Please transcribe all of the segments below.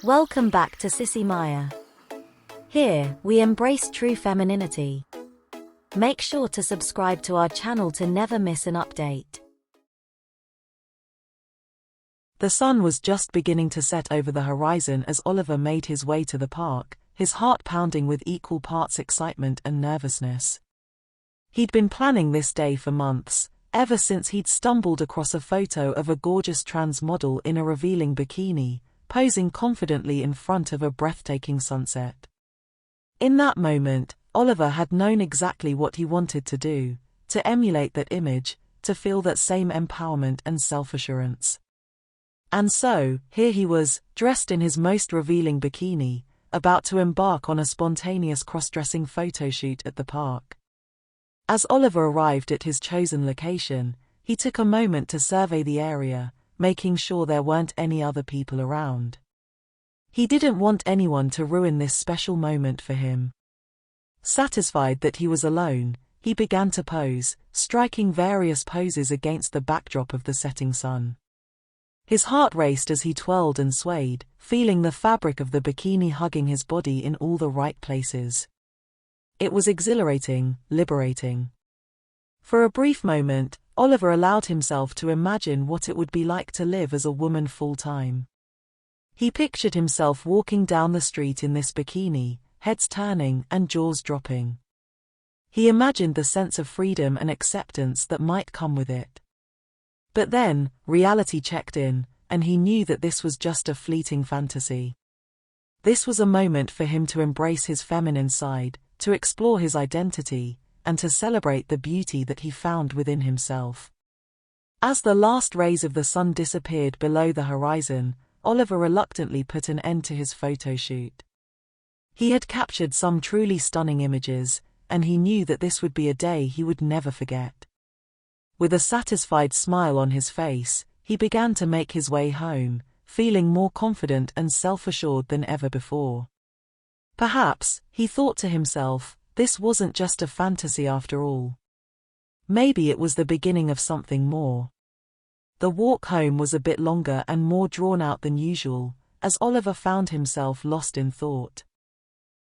Welcome back to Sissy Maya. Here, we embrace true femininity. Make sure to subscribe to our channel to never miss an update. The sun was just beginning to set over the horizon as Oliver made his way to the park, his heart pounding with equal parts excitement and nervousness. He'd been planning this day for months, ever since he'd stumbled across a photo of a gorgeous trans model in a revealing bikini, posing confidently in front of a breathtaking sunset. In that moment, Oliver had known exactly what he wanted to do, to emulate that image, to feel that same empowerment and self-assurance. And so, here he was, dressed in his most revealing bikini, about to embark on a spontaneous cross-dressing photoshoot at the park. As Oliver arrived at his chosen location, he took a moment to survey the area, making sure there weren't any other people around. He didn't want anyone to ruin this special moment for him. Satisfied that he was alone, he began to pose, striking various poses against the backdrop of the setting sun. His heart raced as he twirled and swayed, feeling the fabric of the bikini hugging his body in all the right places. It was exhilarating, liberating. For a brief moment, Oliver allowed himself to imagine what it would be like to live as a woman full-time. He pictured himself walking down the street in this bikini, heads turning and jaws dropping. He imagined the sense of freedom and acceptance that might come with it. But then, reality checked in, and he knew that this was just a fleeting fantasy. This was a moment for him to embrace his feminine side, to explore his identity, and to celebrate the beauty that he found within himself. As the last rays of the sun disappeared below the horizon, Oliver reluctantly put an end to his photo shoot. He had captured some truly stunning images, and he knew that this would be a day he would never forget. With a satisfied smile on his face, he began to make his way home, feeling more confident and self-assured than ever before. Perhaps, he thought to himself, this wasn't just a fantasy after all. Maybe it was the beginning of something more. The walk home was a bit longer and more drawn out than usual, as Oliver found himself lost in thought.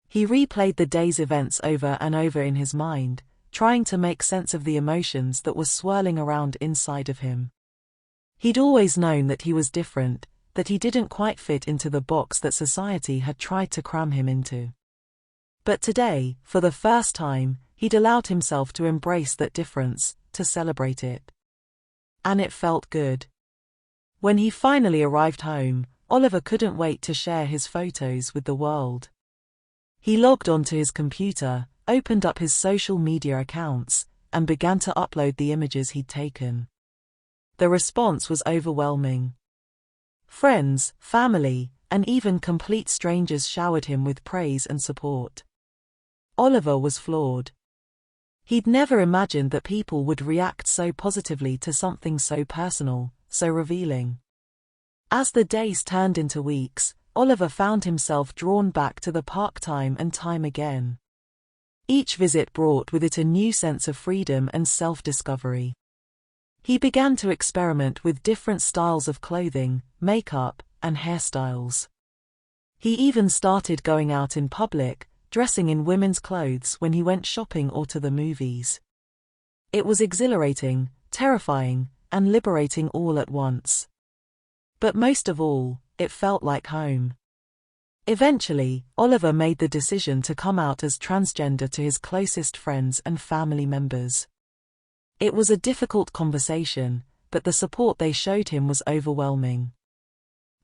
He replayed the day's events over and over in his mind, trying to make sense of the emotions that were swirling around inside of him. He'd always known that he was different, that he didn't quite fit into the box that society had tried to cram him into. But today, for the first time, he'd allowed himself to embrace that difference, to celebrate it. And it felt good. When he finally arrived home, Oliver couldn't wait to share his photos with the world. He logged onto his computer, opened up his social media accounts, and began to upload the images he'd taken. The response was overwhelming. Friends, family, and even complete strangers showered him with praise and support. Oliver was floored. He'd never imagined that people would react so positively to something so personal, so revealing. As the days turned into weeks, Oliver found himself drawn back to the park time and time again. Each visit brought with it a new sense of freedom and self-discovery. He began to experiment with different styles of clothing, makeup, and hairstyles. He even started going out in public, dressing in women's clothes when he went shopping or to the movies. It was exhilarating, terrifying, and liberating all at once. But most of all, it felt like home. Eventually, Oliver made the decision to come out as transgender to his closest friends and family members. It was a difficult conversation, but the support they showed him was overwhelming.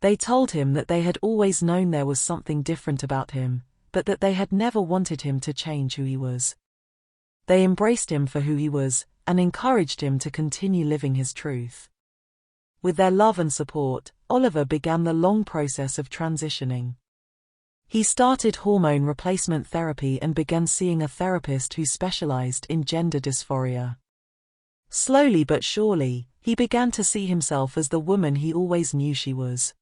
They told him that they had always known there was something different about him, but that they had never wanted him to change who he was. They embraced him for who he was, and encouraged him to continue living his truth. With their love and support, Oliver began the long process of transitioning. He started hormone replacement therapy and began seeing a therapist who specialized in gender dysphoria. Slowly but surely, he began to see himself as the woman he always knew she was.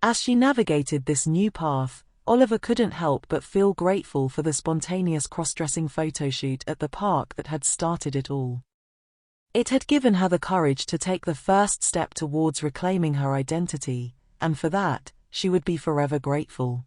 As she navigated this new path, Oliver couldn't help but feel grateful for the spontaneous cross-dressing photoshoot at the park that had started it all. It had given her the courage to take the first step towards reclaiming her identity, and for that, she would be forever grateful.